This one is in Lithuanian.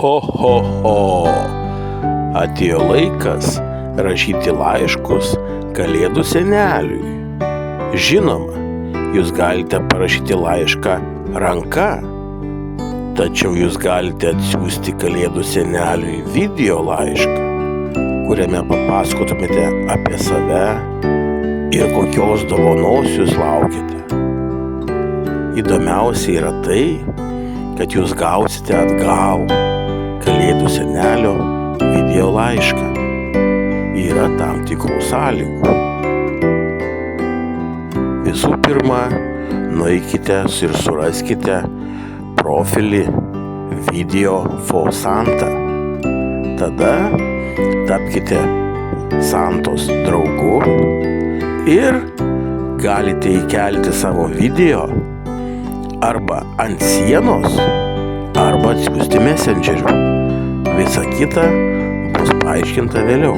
Ho, ho, ho. Atėjo laikas rašyti laiškus Kalėdų seneliui. Žinoma, jūs galite parašyti laišką ranka, tačiau jūs galite atsiųsti Kalėdų seneliui video laišką, kuriame papasakotumėte apie save ir kokios dovanos jūs laukiate. Įdomiausia yra tai, kad jūs gausite atgal Kalėdų senelio video laišką. Yra tam tikrų sąlygų. Visų pirma, nueikite ir suraskite profilį Video for Santa. Tada tapkite Santos draugu ir galite įkelti savo video arba ant sienos, arba atsiųsti messengeriu. Visa kita bus paaiškinta vėliau.